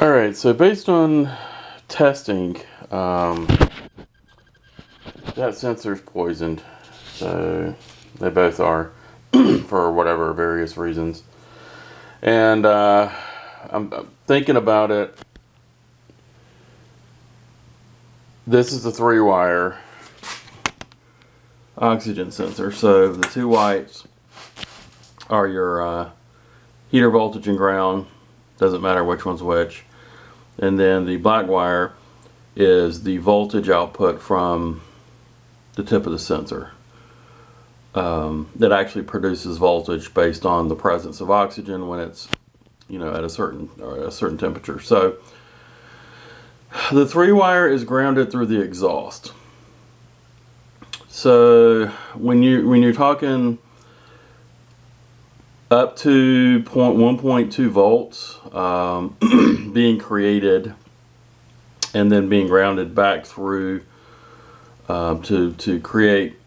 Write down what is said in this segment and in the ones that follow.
Alright, so based on testing, that sensor's poisoned. So they both are for whatever various reasons. And I'm thinking about it. This is the 3-wire oxygen sensor. So the 2 whites are your heater voltage and ground. Doesn't matter which one's which. And then the black wire is the voltage output from the tip of the sensor. That actually produces voltage based on the presence of oxygen when it's, at a certain temperature. So the 3-wire is grounded through the exhaust. So when you're talking up to 1.2 volts being created and then being grounded back through to create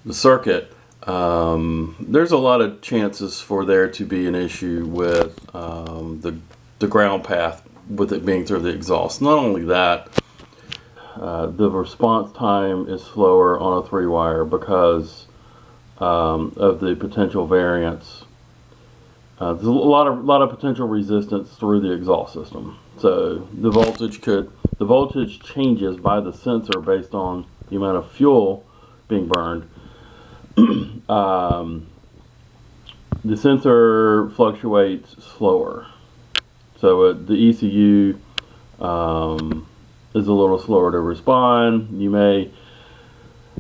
the circuit, there's a lot of chances for there to be an issue with the ground path with it being through the exhaust. Not only that, the response time is slower on a 3-wire because of the potential variance. There's a lot of potential resistance through the exhaust system. So the voltage changes by the sensor based on the amount of fuel being burned. The sensor fluctuates slower. So the ECU is a little slower to respond. You may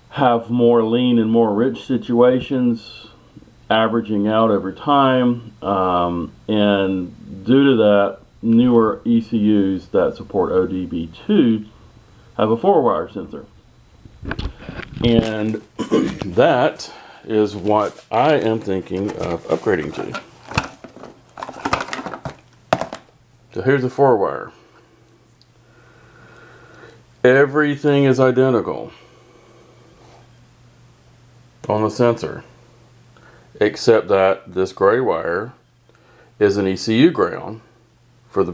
have more lean and more rich situations averaging out over time, and due to that, newer ECUs that support ODB2 have a 4-wire sensor, and that is what I am thinking of upgrading to. So here's a 4-wire. Everything is identical on the sensor, except that this gray wire is an ECU ground for the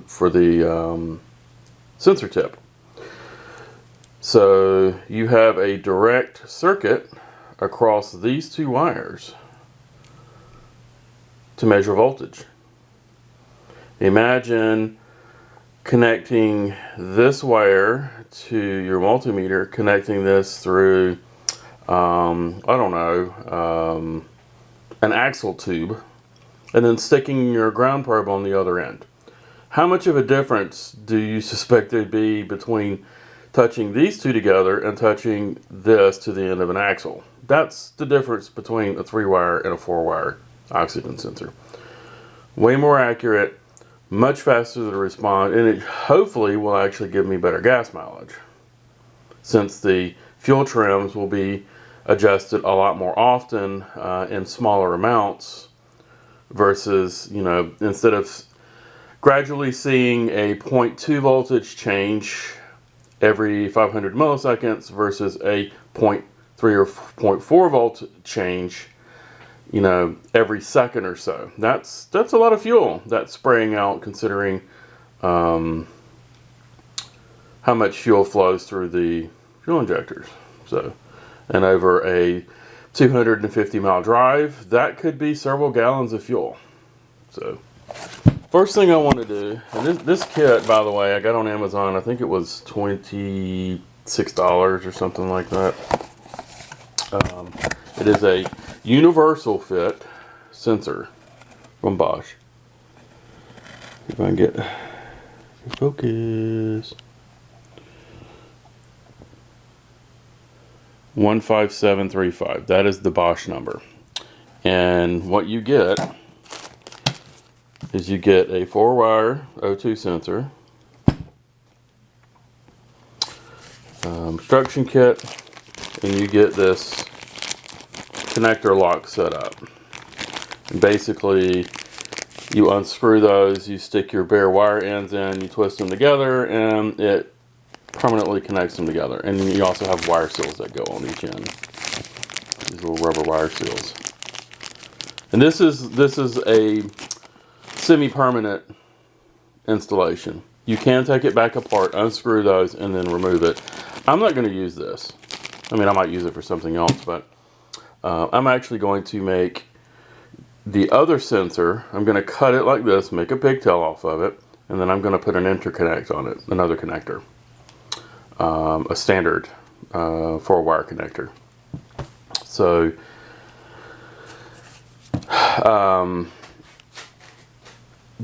sensor tip. So you have a direct circuit across these 2 wires to measure voltage. Imagine connecting this wire to your multimeter, connecting this through an axle tube, and then sticking your ground probe on the other end. How much of a difference do you suspect there'd be between touching these 2 together and touching this to the end of an axle? That's the difference between a 3-wire and a 4-wire oxygen sensor. Way more accurate, much faster to respond, and it hopefully will actually give me better gas mileage, since the fuel trims will be adjusted a lot more often in smaller amounts versus, instead of gradually seeing a 0.2 voltage change every 500 milliseconds versus a 0.3 or 0.4 volt change, every second or so. That's a lot of fuel that's spraying out, considering how much fuel flows through the fuel injectors. So, and over a 250-mile drive, that could be several gallons of fuel. So, first thing I want to do, and this kit, by the way, I got on Amazon. I think it was $26 or something like that. It is a universal fit sensor from Bosch. If I can get focus. 15735. That is the Bosch number. And what you get is you get a 4-wire O2 sensor, instruction kit, and you get this connector lock set up. And basically, you unscrew those, you stick your bare wire ends in, you twist them together, and it permanently connects them together. And you also have wire seals that go on each end. These little rubber wire seals. And this is a semi-permanent installation. You can take it back apart, unscrew those, and then remove it. I'm not going to use this. I mean, I might use it for something else, but I'm actually going to make the other sensor. I'm going to cut it like this, make a pigtail off of it, and then I'm going to put an interconnect on it, another connector, a standard 4-wire connector. So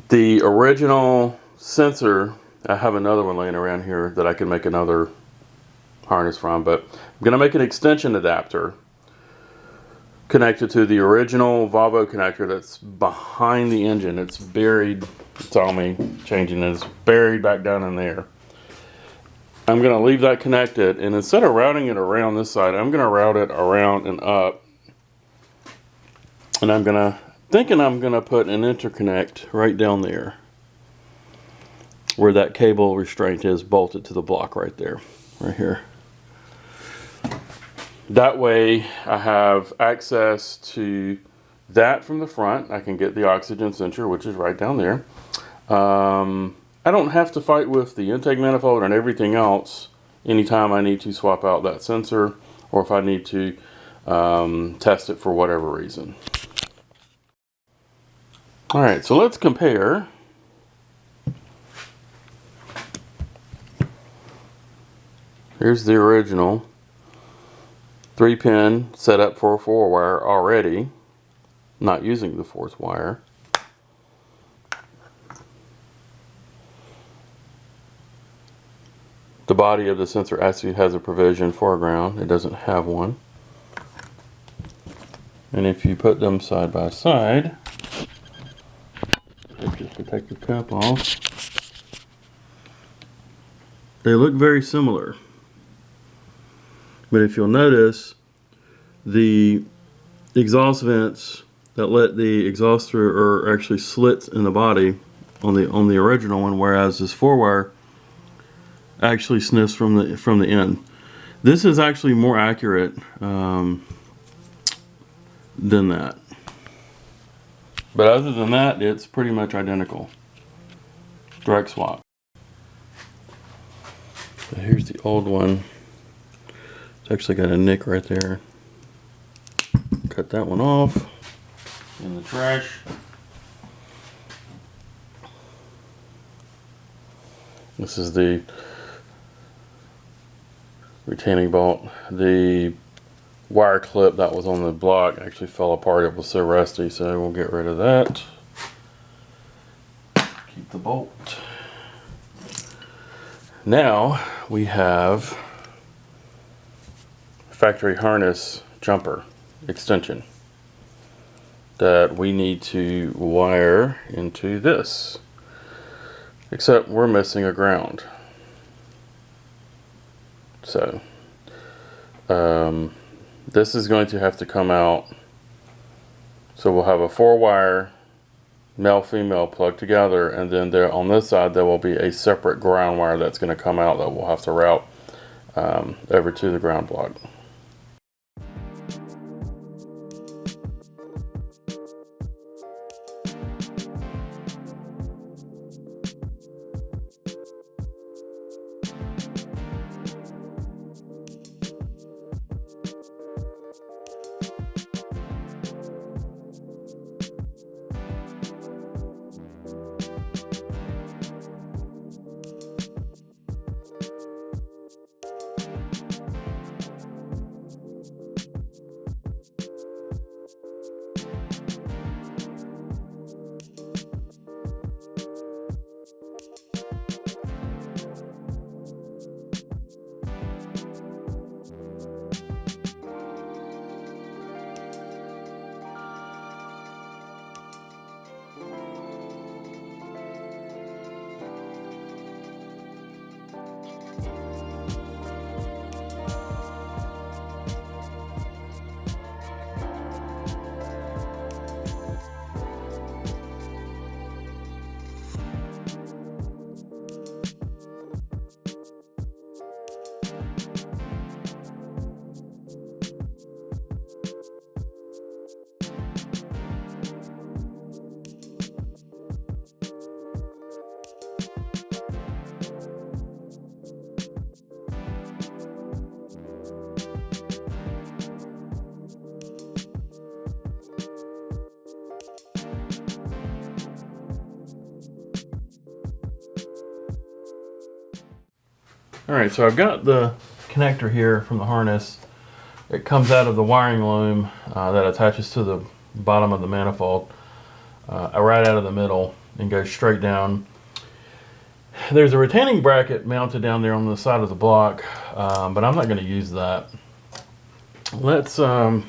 the original sensor, I have another one laying around here that I can make another harness from, but I'm going to make an extension adapter connected to the original Volvo connector that's behind the engine. It's buried, it's all me changing it, it's buried back down in there. I'm going to leave that connected, and instead of routing it around this side, I'm going to route it around and up, and I'm going to put an interconnect right down there where that cable restraint is bolted to the block right there, right here. That way I have access to that from the front. I can get the oxygen sensor, which is right down there. I don't have to fight with the intake manifold and everything else anytime I need to swap out that sensor, or if I need to test it for whatever reason. Alright, so let's compare here's the original 3-pin set up for a 4-wire already, not using the 4th wire. The body of the sensor actually has a provision for ground. It doesn't have one. And if you put them side by side, take this protective cap off, they look very similar. But if you'll notice, the exhaust vents that let the exhaust through are actually slits in the body on the original one, whereas this 4-wire actually sniffs from the end. This is actually more accurate than that. But other than that, it's pretty much identical. Direct swap. So here's the old one. It's actually got a nick right there. Cut that one off in the trash. This is the retaining bolt. The wire clip that was on the block actually fell apart. It was so rusty, so we'll get rid of that. Keep the bolt. Now we have factory harness jumper extension that we need to wire into this, except we're missing a ground. So this is going to have to come out. So we'll have a 4-wire male female plugged together, and then there on this side there will be a separate ground wire that's going to come out that we'll have to route over to the ground block. Alright, so I've got the connector here from the harness. It comes out of the wiring loom that attaches to the bottom of the manifold, right out of the middle, and goes straight down. There's a retaining bracket mounted down there on the side of the block, but I'm not going to use that. Let's hook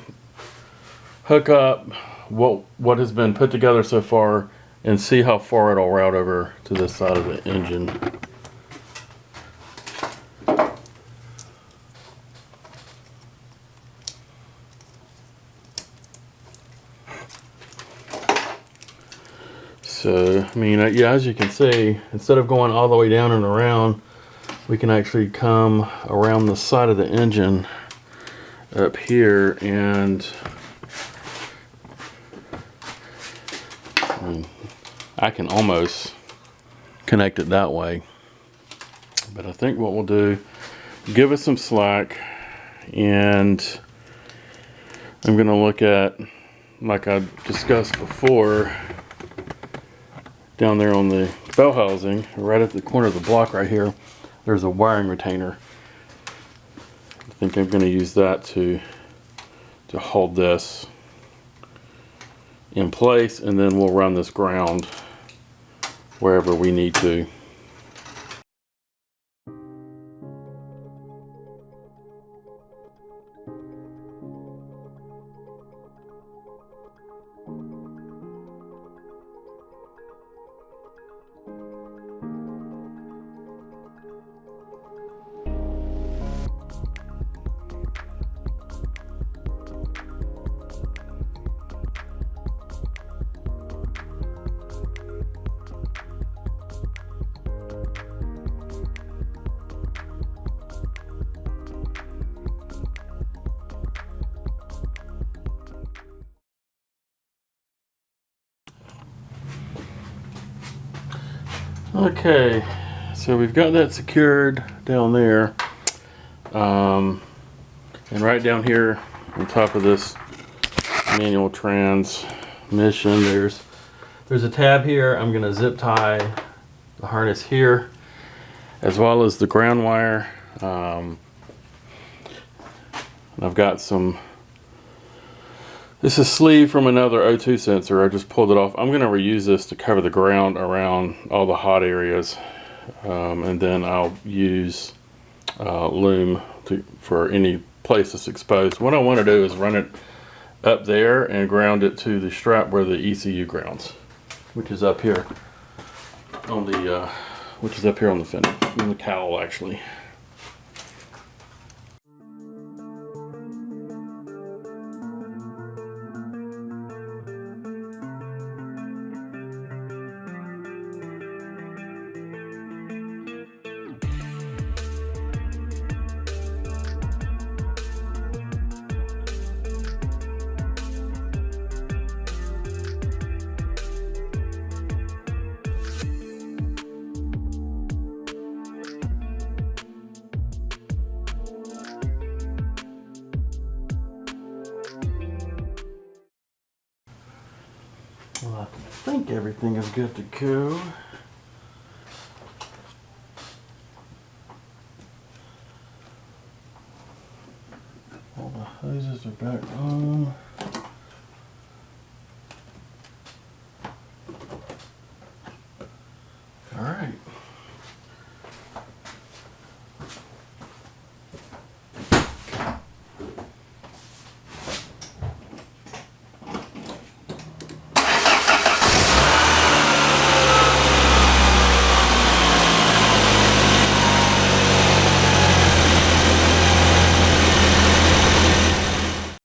up what has been put together so far and see how far it'll route over to this side of the engine. So, I mean, yeah, as you can see, instead of going all the way down and around, we can actually come around the side of the engine up here, and I can almost connect it that way. But I think what we'll do, give us some slack, and I'm going to look at, like I discussed before, down there on the bell housing, right at the corner of the block right here, there's a wiring retainer. I think I'm going to use that to hold this in place, and then we'll run this ground wherever we need to. Okay, so we've got that secured down there, and right down here on top of this manual transmission, there's a tab here. I'm going to zip tie the harness here, as well as the ground wire. And I've got this is sleeve from another O2 sensor. I just pulled it off. I'm going to reuse this to cover the ground around all the hot areas, and then I'll use loom for any place that's exposed. What I want to do is run it up there and ground it to the strap where the ECU grounds, which is up here on the fender, on the cowl actually. Well, I think everything is good to go. All the hoses are back on. All right.